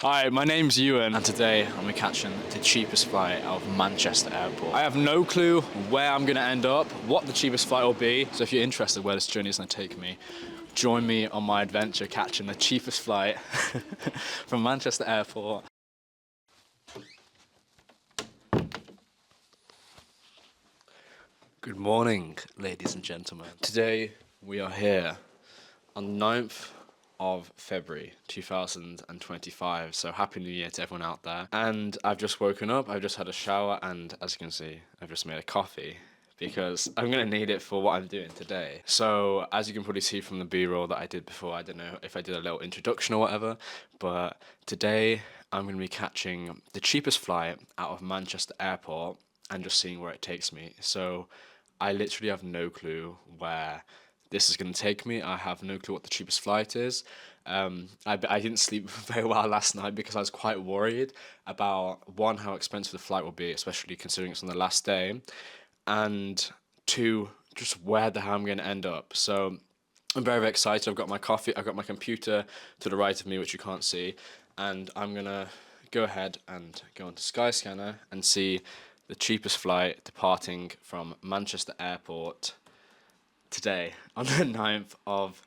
Hi, my name's Ewan, and today I'm gonna catching the cheapest flight out of Manchester Airport. I have no clue where I'm gonna end up, what the cheapest flight will be, so if you're interested where this journey is gonna take me, join me on my adventure catching the cheapest flight from Manchester Airport. Good morning, ladies and gentlemen. Today we are here on the 9th of February 2025, so happy new year to everyone out there. And I've just woken up, I've just had a shower, and as you can see I've just made a coffee because I'm gonna need it for what I'm doing today. So as you can probably see from the b-roll that I did before, I don't know if I did a little introduction or whatever, but today I'm gonna be catching the cheapest flight out of Manchester Airport and just seeing where it takes me. So I literally have no clue where this is going to take me. I have no clue what the cheapest flight is. I didn't sleep very well last night because I was quite worried about, one, how expensive the flight will be, especially considering it's on the last day, and two, just where the hell I'm going to end up. So I'm very, very excited. I've got my coffee, I've got my computer to the right of me, which you can't see, and I'm going to go ahead and go onto Skyscanner and see the cheapest flight departing from Manchester Airport today on the 9th of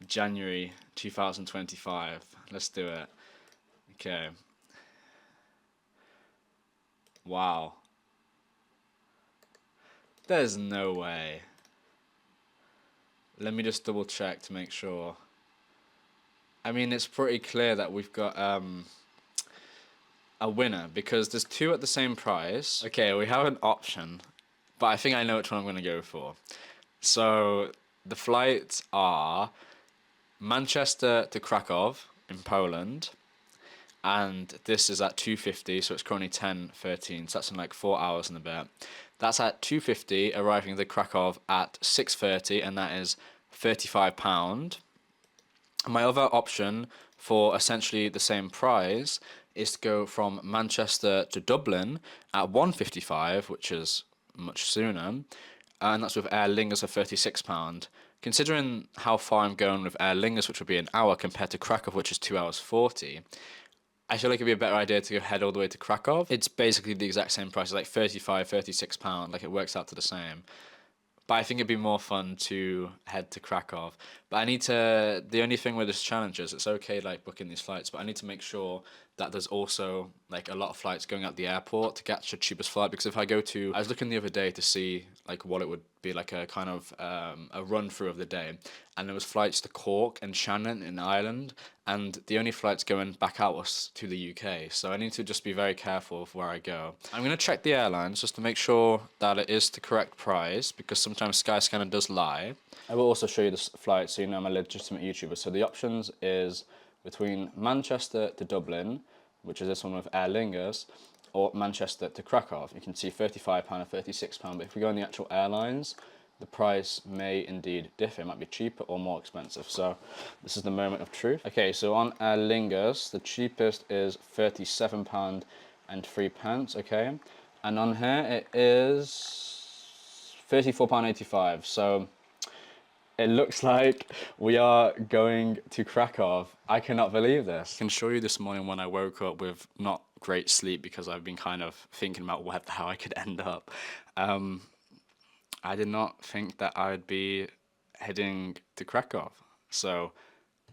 January 2025. Let's do it. Okay. Wow. There's no way. Let me just double check to make sure. I mean, it's pretty clear that we've got a winner because there's two at the same price. Okay, we have an option, but I think I know which one I'm going to go for. So the flights are Manchester to Krakow in Poland, and this is at 2:50, so it's currently 10:13, so that's in like 4 hours and a bit. That's at 2:50, arriving at Krakow at 6:30, and that is £35. My other option for essentially the same price is to go from Manchester to Dublin at 1:55, which is much sooner, and that's with Aer Lingus for £36. Considering how far I'm going with Aer Lingus, which would be an hour, compared to Krakow, which is 2 hours 40, I feel like it'd be a better idea to go head all the way to Krakow. It's basically the exact same price, like £35, £36, like it works out to the same. But I think it'd be more fun to head to Krakow. But I need to, the only thing with this challenge is it's okay like booking these flights, but I need to make sure that there's also like a lot of flights going out the airport to catch the cheapest flight. Because if I go to, I was looking the other day to see like what it would be like a kind of a run through of the day, and there was flights to Cork and Shannon in Ireland, and the only flights going back out was to the UK. So I need to just be very careful of where I go. I'm going to check the airlines just to make sure that it is the correct price, because sometimes Skyscanner does lie. I will also show you this flight so you know I'm a legitimate YouTuber. So the options is between Manchester to Dublin, which is this one with Aer Lingus, or Manchester to Krakow. You can see £35 and £36, but if we go on the actual airlines, the price may indeed differ. It might be cheaper or more expensive. So this is the moment of truth. Okay, so on Aer Lingus, the cheapest is £37 and 3 pence, okay? And on here it is £34.85. So it looks like we are going to Krakow. I cannot believe this. I can show you this morning when I woke up with not great sleep because I've been kind of thinking about where the hell I could end up. I did not think that I would be heading to Krakow. So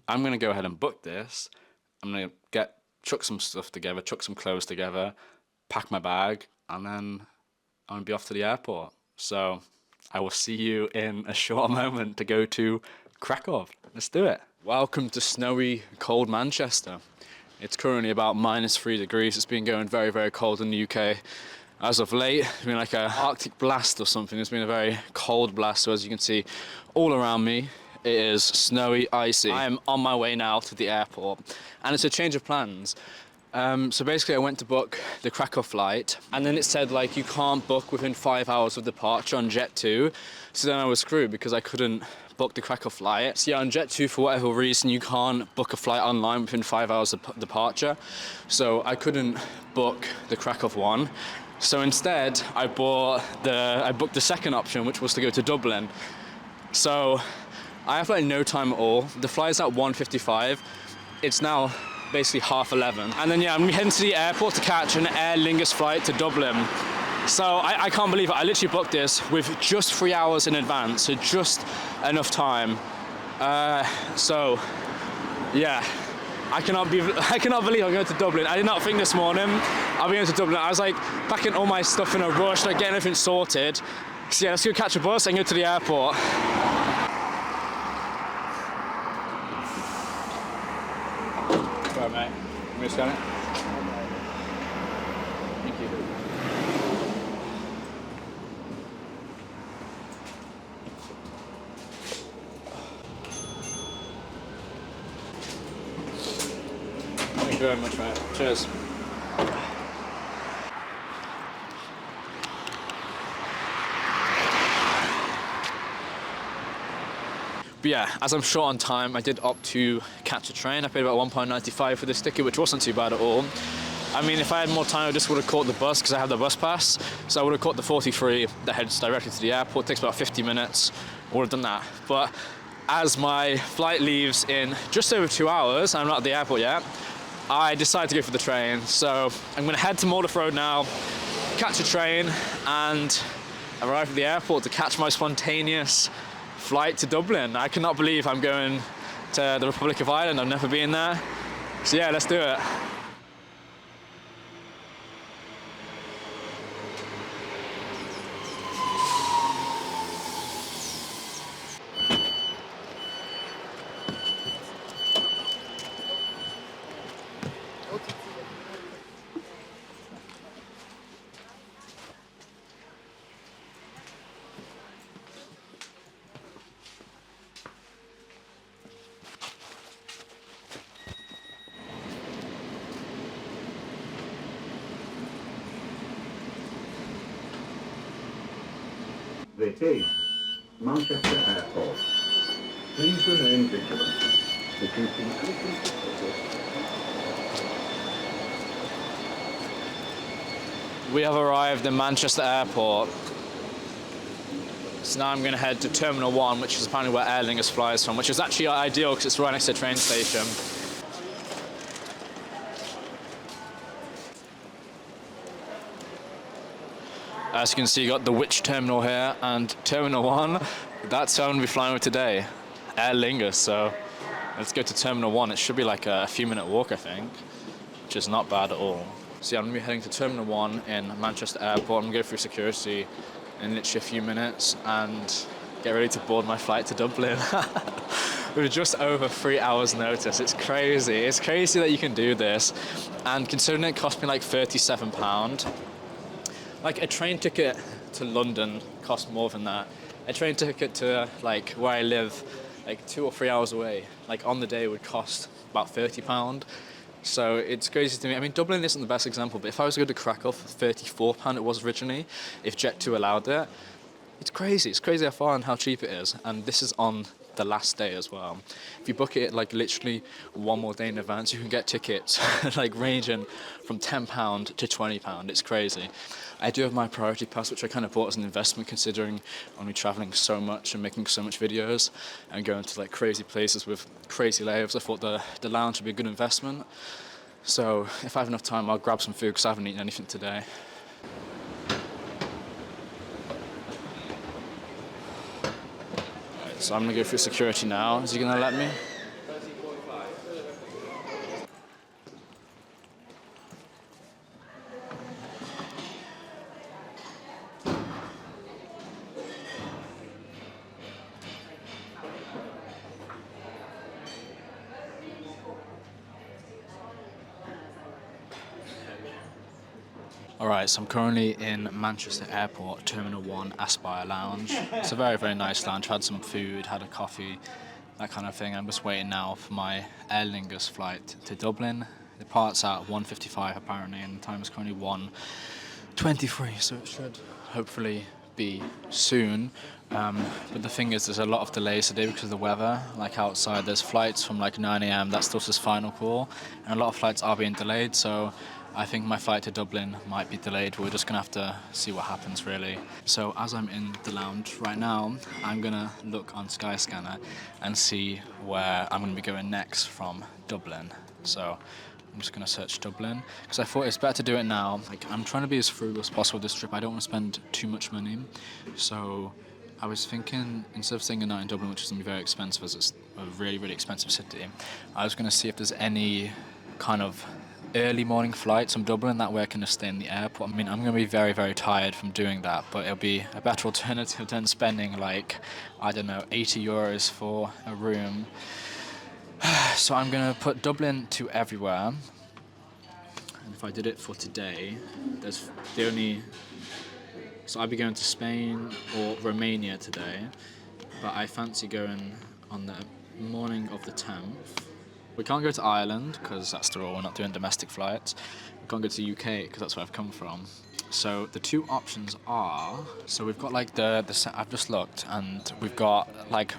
I'm going to go ahead and book this. I'm going to chuck some stuff together, chuck some clothes together, pack my bag, and then I'm going to be off to the airport. So I will see you in a short moment to go to Krakow. Let's do it. Welcome to snowy, cold Manchester. It's currently about -3 degrees. It's been going very, very cold in the UK. As of late, it's been like an Arctic blast or something. It's been a very cold blast. So as you can see, all around me, it is snowy, icy. I am on my way now to the airport, and it's a change of plans. So basically I went to book the Krakow flight, and then it said like you can't book within 5 hours of departure on Jet2. So then I was screwed because I couldn't book the Krakow flight. So yeah, on Jet2, for whatever reason, you can't book a flight online within 5 hours of departure. So I couldn't book the Krakow one. So instead I booked the second option, which was to go to Dublin. So I have like no time at all. The flight's at 1:55. It's now basically 11:30. And then yeah, I'm heading to the airport to catch an Aer Lingus flight to Dublin. So I can't believe it. I literally booked this with just 3 hours in advance, so just enough time. So yeah, I cannot believe I'm going to Dublin. I did not think this morning I'll be going to Dublin. I was like packing all my stuff in a rush, like getting everything sorted. So yeah, let's go catch a bus and go to the airport. Right, mate. Can we scan it? Thank you. Thank you very much, mate. Cheers. But yeah, as I'm short on time, I did opt to catch a train. I paid about £1.95 for this ticket, which wasn't too bad at all. I mean, if I had more time, I just would have caught the bus because I have the bus pass. So I would have caught the 43 that heads directly to the airport. It takes about 50 minutes. I would have done that. But as my flight leaves in just over 2 hours, I'm not at the airport yet, I decided to go for the train. So I'm going to head to Maldive Road now, catch a train, and arrive at the airport to catch my spontaneous flight to Dublin. I cannot believe I'm going to the Republic of Ireland. I've never been there. So yeah, let's do it. This is Manchester Airport. Please remain vigilant. We have arrived in Manchester Airport. So now I'm going to head to Terminal 1, which is apparently where Aer Lingus flies from, which is actually ideal because it's right next to the train station. As you can see, you got the Which Terminal here, and Terminal 1, that's who I'm going to be flying with today, Aer Lingus. So let's go to Terminal 1. It should be like a few-minute walk, I think, which is not bad at all. So yeah, I'm going to be heading to Terminal 1 in Manchester Airport. I'm going to go through security in literally a few minutes and get ready to board my flight to Dublin. With just over 3 hours notice. It's crazy. It's crazy that you can do this. And considering it cost me like £37, like a train ticket to London costs more than that. A train ticket to like where I live, like 2 or 3 hours away, like on the day would cost about £30. So it's crazy to me. I mean, Dublin isn't the best example, but if I was to go to Krakow for £34 it was originally, if Jet2 allowed it, it's crazy. It's crazy how far and how cheap it is. And this is on the last day as well. If you book it like literally one more day in advance, you can get tickets like ranging from £10 to £20. It's crazy. I do have my priority pass, which I kind of bought as an investment, considering I'm only traveling so much and making so much videos and going to like crazy places with crazy layovers. I thought the lounge would be a good investment. So if I have enough time, I'll grab some food because I haven't eaten anything today. Right, so I'm gonna go through security now. Is he gonna let me? Alright, so I'm currently in Manchester Airport, Terminal 1, Aspire Lounge. It's a very, very nice lounge. Had some food, had a coffee, that kind of thing. I'm just waiting now for my Aer Lingus flight to Dublin. It departs at 1:55 apparently, and the time is currently 1:23, so it should hopefully be soon. But the thing is, there's a lot of delays today because of the weather. Like outside, there's flights from like 9 a.m. That's still his final call, and a lot of flights are being delayed. So I think my flight to Dublin might be delayed. We're just gonna have to see what happens, really. So as I'm in the lounge right now, I'm gonna look on Skyscanner and see where I'm gonna be going next from Dublin. So I'm just gonna search Dublin because I thought it's better to do it now. Like, I'm trying to be as frugal as possible this trip. I don't want to spend too much money, so I was thinking instead of staying a night in Dublin, which is gonna be very expensive, as it's a really really expensive city, I was gonna see if there's any kind of early morning flights from Dublin. That way I can just stay in the airport. I mean, I'm gonna be very very tired from doing that, but it'll be a better alternative than spending like, I don't know, 80 euros for a room. So I'm going to put Dublin to everywhere. And if I did it for today, there's the only... So I'd be going to Spain or Romania today. But I fancy going on the morning of the 10th. We can't go to Ireland because that's the rule. We're not doing domestic flights. We can't go to the UK because that's where I've come from. So the two options are... So we've got like I've just looked and we've got like...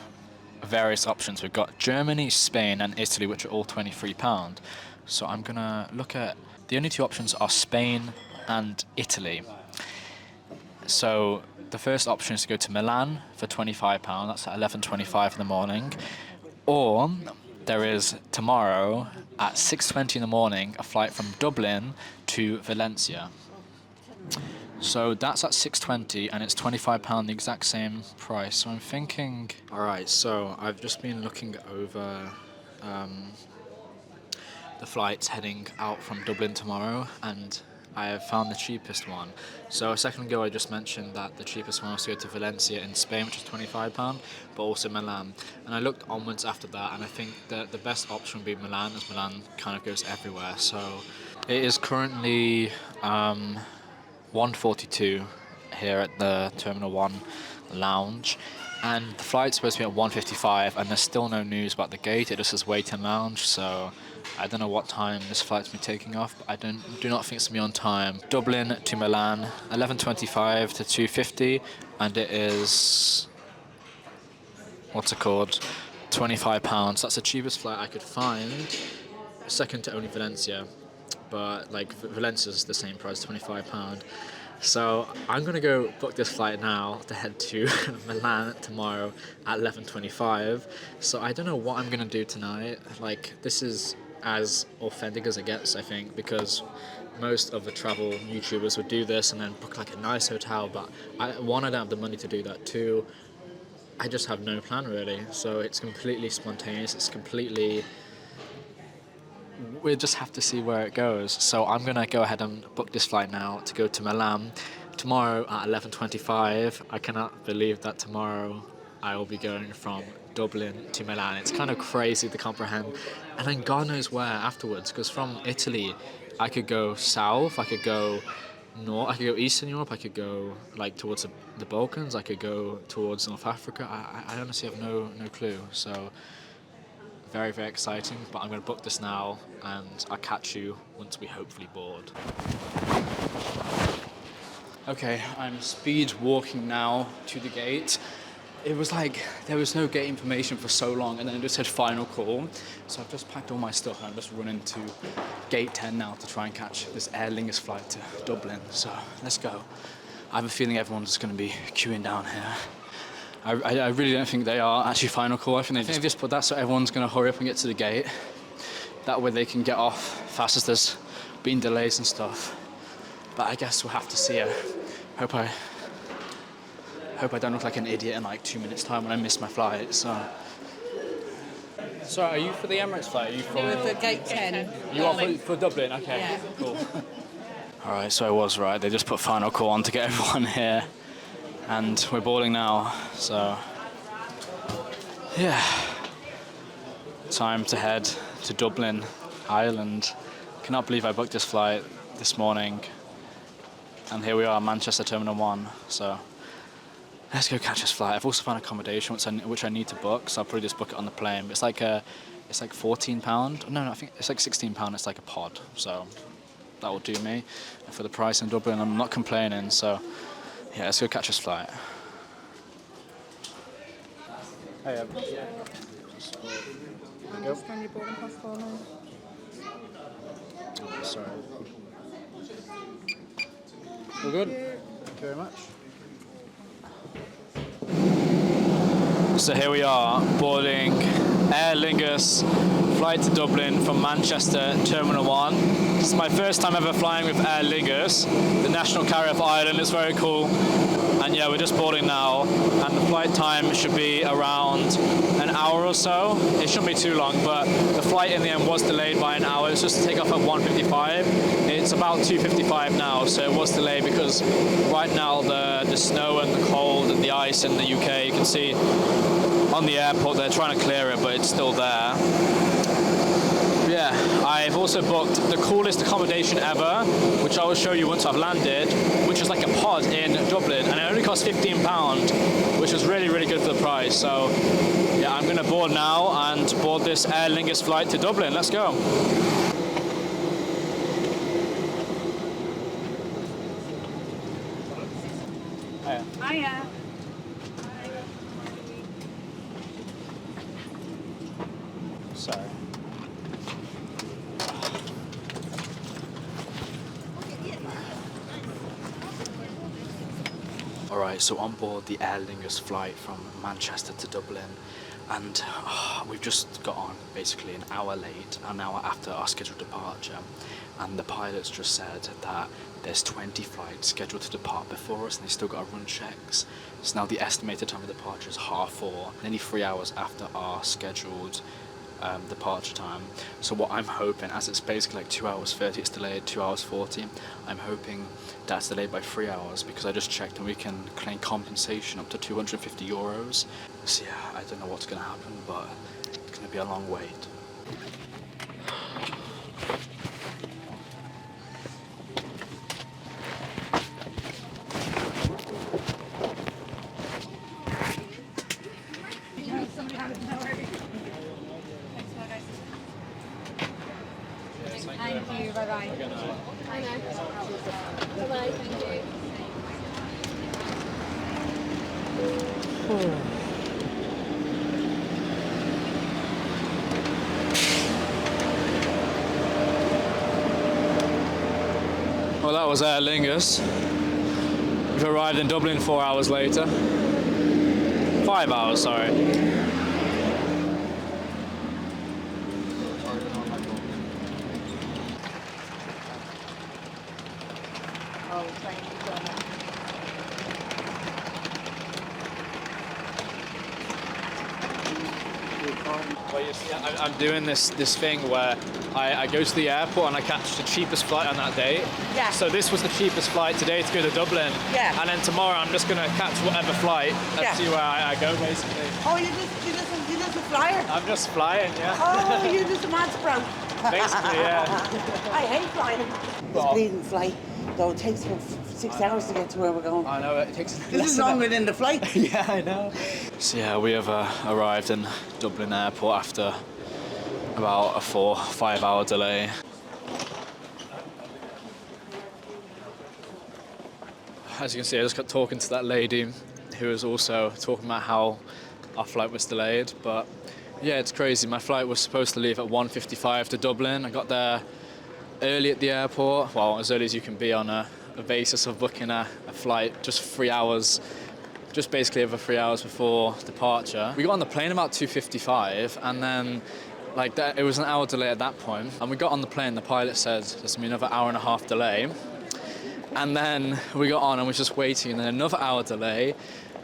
various options. We've got Germany, Spain and Italy, which are all £23. So I'm gonna look at... The only two options are Spain and Italy. So the first option is to go to Milan for £25. That's at 11:25 in the morning. Or there is tomorrow at 6:20 in the morning a flight from Dublin to Valencia. So that's at 6:20 and it's £25, the exact same price. So I'm thinking... Alright, so I've just been looking over the flights heading out from Dublin tomorrow and I have found the cheapest one. So a second ago I just mentioned that the cheapest one was to go to Valencia in Spain, which is £25, but also Milan. And I looked onwards after that and I think that the best option would be Milan, as Milan kind of goes everywhere. So it is currently... 1:42 here at the Terminal 1 lounge, and the flight's supposed to be at 1:55 and there's still no news about the gate. It just says waiting lounge, so I don't know what time this flight's been taking off, but I do not think it's going to be on time. Dublin to Milan, 11:25 to 2:50, and it is... what's it called? £25. That's the cheapest flight I could find, second to only Valencia. But like Valencia's the same price, £25. So I'm gonna go book this flight now to head to Milan tomorrow at 11:25. So I don't know what I'm gonna do tonight. Like, this is as authentic as it gets, I think, because most of the travel YouTubers would do this and then book like a nice hotel. But I don't have the money to do that. Two, I just have no plan really. So it's completely spontaneous. It's completely... we'll just have to see where it goes. So I'm gonna go ahead and book this flight now to go to Milan tomorrow at 11:25. I cannot believe that tomorrow I will be going from Dublin to Milan. It's kind of crazy to comprehend. And then God knows where afterwards, because from Italy I could go south, I could go north, I could go Eastern Europe, I could go like towards the Balkans, I could go towards North Africa. I honestly have no clue. So very, very exciting, but I'm going to book this now and I'll catch you once we hopefully board. Okay, I'm speed walking now to the gate. It was like there was no gate information for so long and then it just said final call. So I've just packed all my stuff and I'm just running to gate 10 now to try and catch this Aer Lingus flight to Dublin. So let's go. I have a feeling everyone's just going to be queuing down here. I really don't think they are actually final call. I think they just put that so everyone's going to hurry up and get to the gate. That way they can get off fast as there's been delays and stuff. But I guess we'll have to see. Hope I don't look like an idiot in like 2 minutes time when I miss my flight. So are you for the Emirates flight? Are you We were for gate 10. You are for Dublin? Okay, Yeah. cool. Alright, so I was right. They just put final call on to get everyone here. And we're boarding now, so yeah. Time to head to Dublin, Ireland. Cannot believe I booked this flight this morning. And here we are, Manchester Terminal 1, so let's go catch this flight. I've also found accommodation which I need to book, so I'll probably just book it on the plane. But it's like £14. No, I think it's like £16. It's like a pod, so that will do me. And for the price in Dublin, I'm not complaining, so yeah, let's go catch this flight. Hey, Scan your boarding pass for me. oh, sorry. All good? Thank you very much. So here we are, boarding Aer Lingus flight to Dublin from Manchester Terminal 1. This is my first time ever flying with Aer Lingus, the national carrier of Ireland. It's very cool. And yeah, we're just boarding now, and the flight time should be around an hour or so. It shouldn't be too long, but the flight in the end was delayed by an hour. It's just to take off at 1:55. It's about 2:55 now, so it was delayed because right now the snow and the cold and the ice in the UK, you can see on the airport they're trying to clear it, but it's still there. Yeah, I've also booked the coolest accommodation ever, which I will show you once I've landed, which is like a pod in Dublin, and it only cost £15, which is really, really good for the price. So yeah, I'm gonna board now and board this Aer Lingus flight to Dublin. Let's go. Hiya. Sorry. Alright, so on board the Aer Lingus flight from Manchester to Dublin, and we've just got on basically an hour late, an hour after our scheduled departure, and the pilots just said that there's 20 flights scheduled to depart before us and they still got to run checks. So now the estimated time of departure is 4:30, nearly 3 hours after our scheduled departure time. So what I'm hoping, as it's basically like 2 hours 30, it's delayed 2 hours 40, I'm hoping that's delayed by 3 hours, because I just checked and we can claim compensation up to €250. So yeah, I don't know what's going to happen, but it's going to be a long wait. Thank you. Bye bye. Bye-bye, thank you. Well, that was Aer Lingus. We've arrived in Dublin 4 hours later. 5 hours, sorry. Well, you see, I'm doing this thing where I go to the airport and I catch the cheapest flight on that day. Yeah. So this was the cheapest flight today to go to Dublin. Yeah. And then tomorrow I'm just gonna catch whatever flight and Yeah. see where I go, basically. Oh, you're just a flyer. I'm just flying, yeah. Oh, you're just a mad sprout. Basically, yeah. I hate flying. This bleeding flight, though, it takes about 6 hours to get to where we're going. I know, it takes This is longer than the flight. Yeah, I know. So yeah, we have arrived in Dublin Airport after about a 4 or 5 hour delay. As you can see, I just got talking to that lady who was also talking about how our flight was delayed, but yeah, it's crazy. My flight was supposed to leave at 1:55 to Dublin. I got there early at the airport, well, as early as you can be on a basis of booking a flight, just 3 hours, just basically over 3 hours before departure. We got on the plane about 2:55, and then like that, it was an hour delay at that point. And we got on the plane, the pilot said there's gonna be another hour and a half delay. And then we got on and was just waiting, and then another hour delay.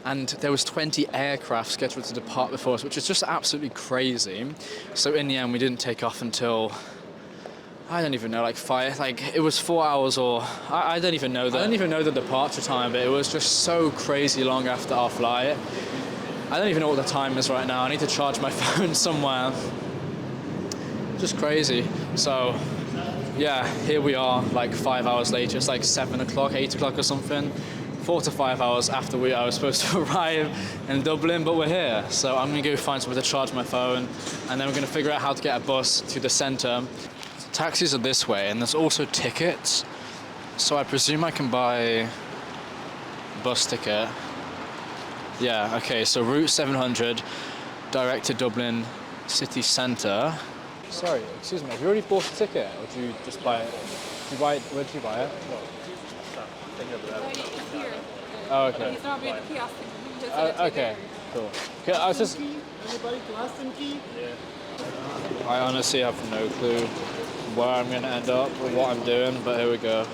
And there was 20 aircraft scheduled to depart before us, which is just absolutely crazy. So in the end, we didn't take off until, I don't even know, like it was 4 hours, or I don't even know the departure time, but it was just so crazy long after our flight. I don't even know what the time is right now. I need to charge my phone somewhere. Just crazy. So yeah, here we are, like 5 hours later. It's like 7 o'clock, 8 o'clock or something. 4 to 5 hours after I was supposed to arrive in Dublin, but we're here. So I'm gonna go find somewhere to charge my phone, and then we're gonna figure out how to get a bus to the centre. Taxis are this way, and there's also tickets. So I presume I can buy a bus ticket. Yeah, okay, so Route 700, direct to Dublin city centre. Sorry, excuse me, have you already bought a ticket, or did you just buy it? Did you buy it? Where did you buy it? Oh, okay. He's not being a kiosk. Okay, cool. Okay, I was just... Anybody? Glass and key? Yeah. I honestly have no clue where I'm going to end up or what I'm doing, but here we go.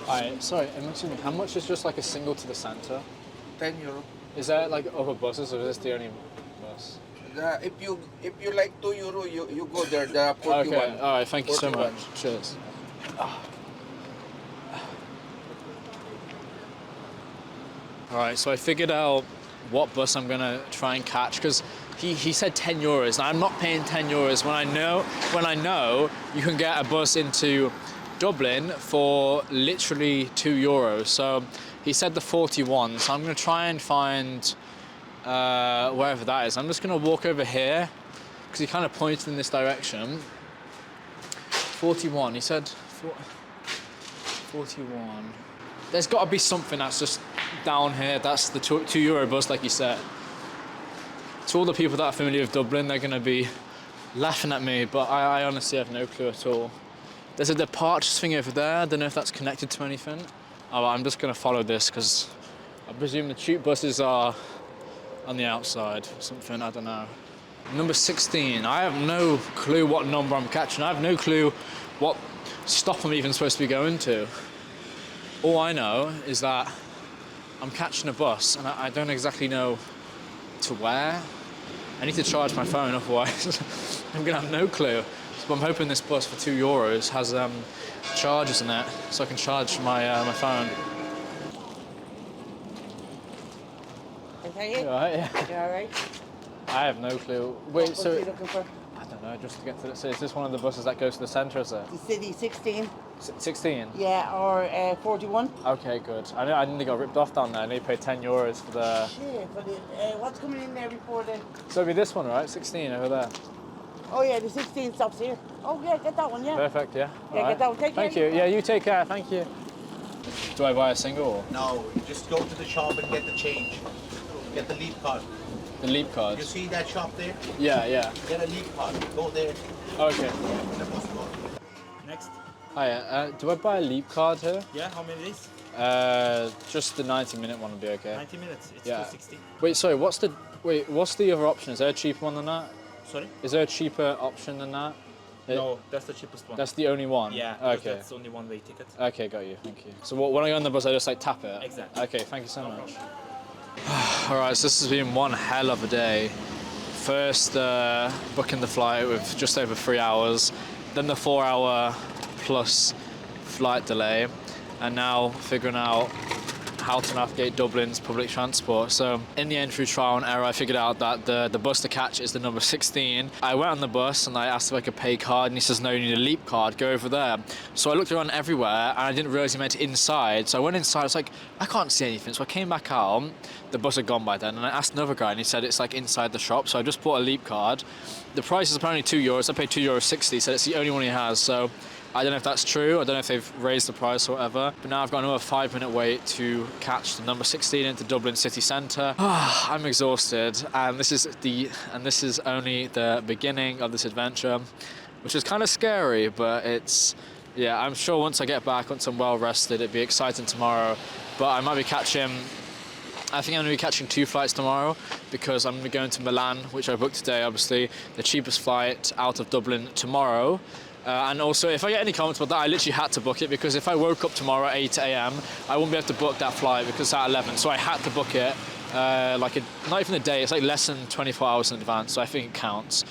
Alright, sorry, excuse me, how much is just like a single to the centre? €10. Is there like other buses or is this the only bus? If you like €2, you go there. There are 41. Okay, alright, thank you so 41. much. Cheers. Alright, so I figured out what bus I'm gonna try and catch because he said €10. Now I'm not paying €10 when I know you can get a bus into Dublin for literally €2. So he said the 41, so I'm gonna try and find wherever that is. I'm just gonna walk over here because he kind of pointed in this direction. 41, he said 41. There's got to be something that's just down here. That's the €2 bus, like you said. To all the people that are familiar with Dublin, they're going to be laughing at me, but I honestly have no clue at all. There's a departures thing over there. I don't know if that's connected to anything. Oh, I'm just going to follow this because I presume the tube buses are on the outside or something. I don't know. Number 16. I have no clue what number I'm catching. I have no clue what stop I'm even supposed to be going to. All I know is that I'm catching a bus and I don't exactly know to where. I need to charge my phone, otherwise I'm gonna have no clue. So I'm hoping this bus for €2 has chargers in it, so I can charge my my phone. Okay, you? You alright? Yeah. You alright? I have no clue. Wait, What so are you looking for? I don't know. Just to get to the. So is this one of the buses that goes to the centre? Is it The city 16. 16? Yeah, or 41. Okay, good. I nearly got ripped off down there. I need to pay €10 for the. Shit, but what's coming in there before then? So it'll be this one, right? 16 over there. Oh yeah, the 16 stops here. Oh yeah, get that one, yeah. Perfect. Yeah. Yeah, Alright. get that one. Take Thank care. you. Yeah, you take care. Thank you. Do I buy a single? No, just go to the shop and get the change. Get the leap card. The leap card. You see that shop there? Yeah, yeah. Get a leap card. Go there. Okay. The bus go. Next. Hi. Do I buy a leap card here? Yeah, how many days? Just the 90-minute one would be okay. 90 minutes. It's Yeah. 260. Wait, sorry. What's the other option? Is there a cheaper one than that? Sorry? Is there a cheaper option than that? No, that's the cheapest one. That's the only one? yeah, because Okay. that's only one way ticket. Okay, got you. Thank you. So when I go on the bus, I just like tap it? Exactly. Okay, thank you so much. Alright, so this has been one hell of a day. First, booking the flight with just over 3 hours, then the 4-hour plus flight delay, and now figuring out how to navigate Dublin's public transport. So in the end, through trial and error, I figured out that the bus to catch is the number 16. I went on the bus and I asked if I could pay card, and he says, no, you need a leap card, go over there. So I looked around everywhere and I didn't realize he meant inside. So I went inside, I was like, I can't see anything. So I came back out, the bus had gone by then, and I asked another guy and he said it's like inside the shop. So I just bought a leap card. The price is apparently €2. I paid €2.60, he said it's the only one he has. So I don't know if that's true. I don't know if they've raised the price or whatever. But now I've got another 5-minute wait to catch the number 16 into Dublin city centre. I'm exhausted, and this is only the beginning of this adventure, which is kind of scary. But yeah, I'm sure once I get back, once I'm well rested, it'd be exciting tomorrow. But I might be catching. I think I'm going to be catching 2 flights tomorrow because I'm going to be going to Milan, which I booked today, obviously, the cheapest flight out of Dublin tomorrow. And also, if I get any comments about that, I literally had to book it because if I woke up tomorrow at 8 a.m, I wouldn't be able to book that flight because it's at 11. So I had to book it not even a day, it's like less than 24 hours in advance. So I think it counts.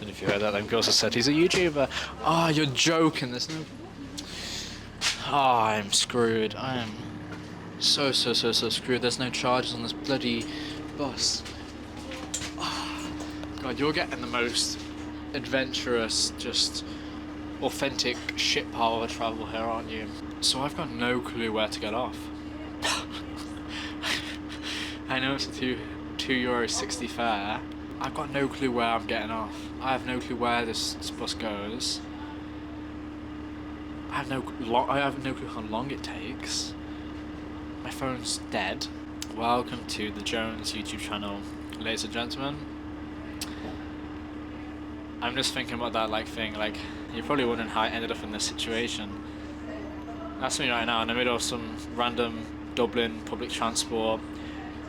And if you heard that, them girls have said he's a YouTuber. Oh, you're joking. There's no. Oh, I'm screwed. I am so screwed. There's no charges on this bloody bus. Oh, God, you're getting the most adventurous, just authentic shit pile of travel here, aren't you? So I've got no clue where to get off. I know it's a €2.60 fare. I've got no clue where I'm getting off. I have no clue where this bus goes. I have no clue how long it takes. My phone's dead. Welcome to the Jones YouTube channel, ladies and gentlemen. I'm just thinking about that thing, you're probably wondering how I ended up in this situation. That's me right now in the middle of some random Dublin public transport,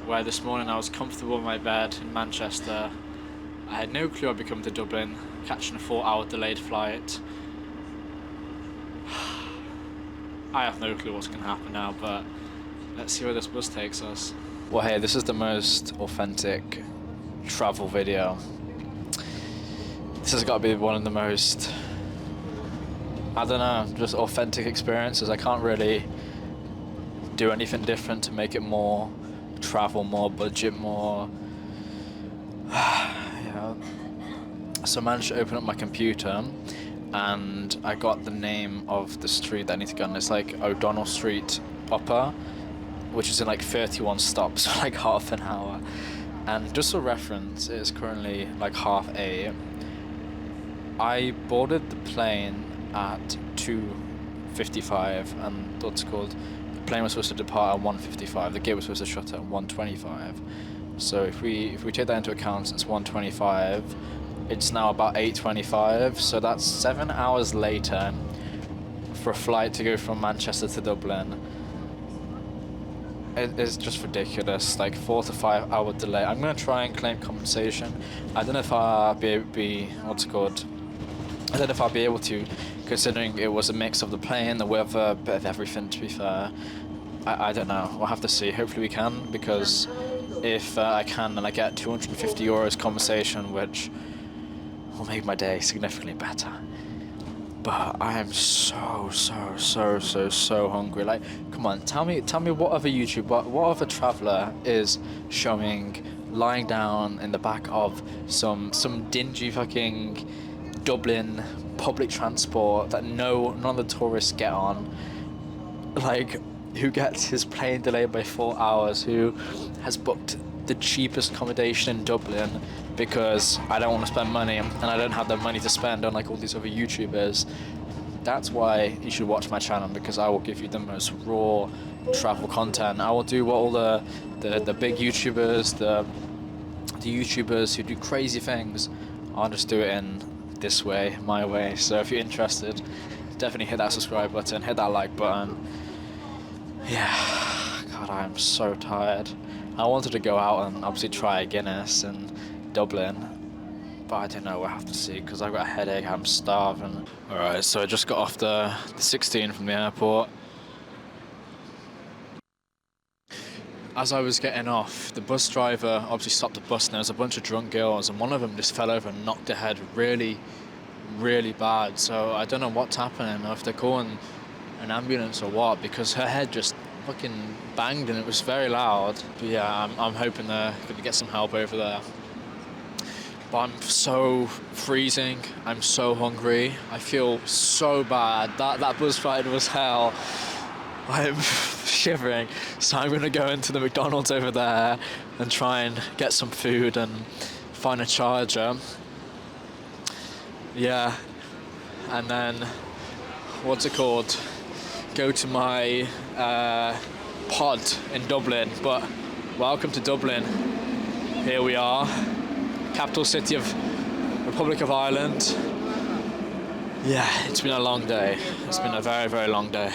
where this morning I was comfortable in my bed in Manchester. I had no clue I'd be coming to Dublin, catching a 4-hour delayed flight. I have no clue what's going to happen now, but let's see where this bus takes us. Well, hey, this is the most authentic travel video. This has got to be one of the most, I don't know, just authentic experiences. I can't really do anything different to make it more travel, more budget, more, So I managed to open up my computer and I got the name of the street that I need to go on. It's O'Donnell Street Upper, which is in 31 stops, so half an hour. And just for reference, it is currently 8:30. I boarded the plane at 2:55, and what's called, the plane was supposed to depart at 1:55. The gate was supposed to shut at 1:25. So if we take that into account, it's 1:25. It's now about 8:25, so that's 7 hours later for a flight to go from Manchester to Dublin. It is just ridiculous, 4 to 5 hour delay. I'm gonna try and claim compensation. I don't know if I'll be I don't know if I'll be able to, considering it was a mix of the plane, the weather, a bit of everything, to be fair. I don't know, we'll have to see. Hopefully we can, because if I can, then I get €250 compensation, which will make my day significantly better. But I am so hungry. Come on, tell me what other YouTuber, what other traveller is showing lying down in the back of some dingy fucking Dublin public transport that none of the tourists get on. Who gets his plane delayed by 4 hours, who has booked the cheapest accommodation in Dublin because I don't want to spend money and I don't have the money to spend on all these other YouTubers. That's why you should watch my channel, because I will give you the most raw travel content. I will do what all the big YouTubers, the YouTubers who do crazy things, I'll just do it in this way, my way. So if you're interested, definitely hit that subscribe button, hit that like button. Yeah, God, I am so tired. I wanted to go out and obviously try a Guinness in Dublin, but I don't know, we'll have to see, because I've got a headache, I'm starving. Alright, so I just got off the 16 from the airport. As I was getting off, the bus driver obviously stopped the bus, and there was a bunch of drunk girls, and one of them just fell over and knocked her head really bad. So I don't know what's happening, or if they're calling an ambulance or what, because her head just fucking banged and it was very loud. But yeah, I'm hoping they're going to get some help over there. But I'm so freezing, I'm so hungry, I feel so bad. That bus ride was hell. I'm shivering, so I'm gonna go into the McDonald's over there and try and get some food and find a charger. Yeah, and then, what's it called? Go to my pod in Dublin. But welcome to Dublin. Here we are, capital city of Republic of Ireland. Yeah, it's been a long day. It's been a very long day.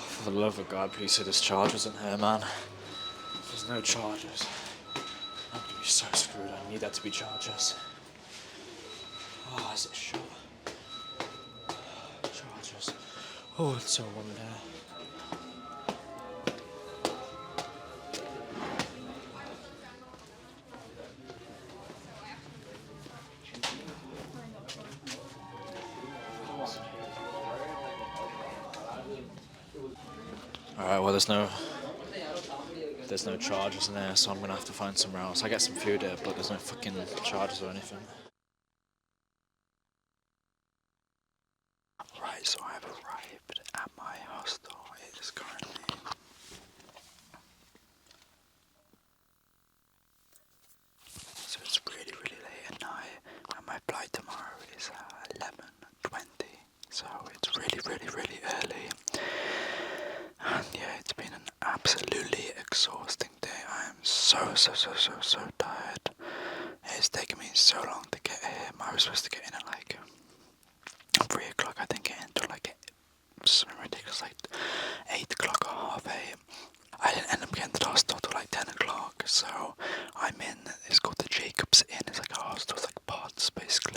For the love of God, please say there's chargers in here, man. There's no chargers. I'm gonna be so screwed. I need that to be chargers. Oh, is it shut? Chargers. Oh, it's so warm in here. Alright, well there's no chargers in there, so I'm gonna have to find somewhere else. I get some food here, but there's no fucking chargers or anything. Right, so I've arrived at my hostel. It is currently so it's really my flight tomorrow is 11:20, so it's really early. And yeah, it's been an absolutely exhausting day. I am so tired. It's taken me so long to get here. I was supposed to get in at like 3 o'clock. I didn't get in until like something ridiculous, like 8 o'clock or half 8. I didn't end up getting to the hostel till like 10 o'clock, so I'm in, it's called the Jacobs Inn. It's like a hostel, it's like pods basically.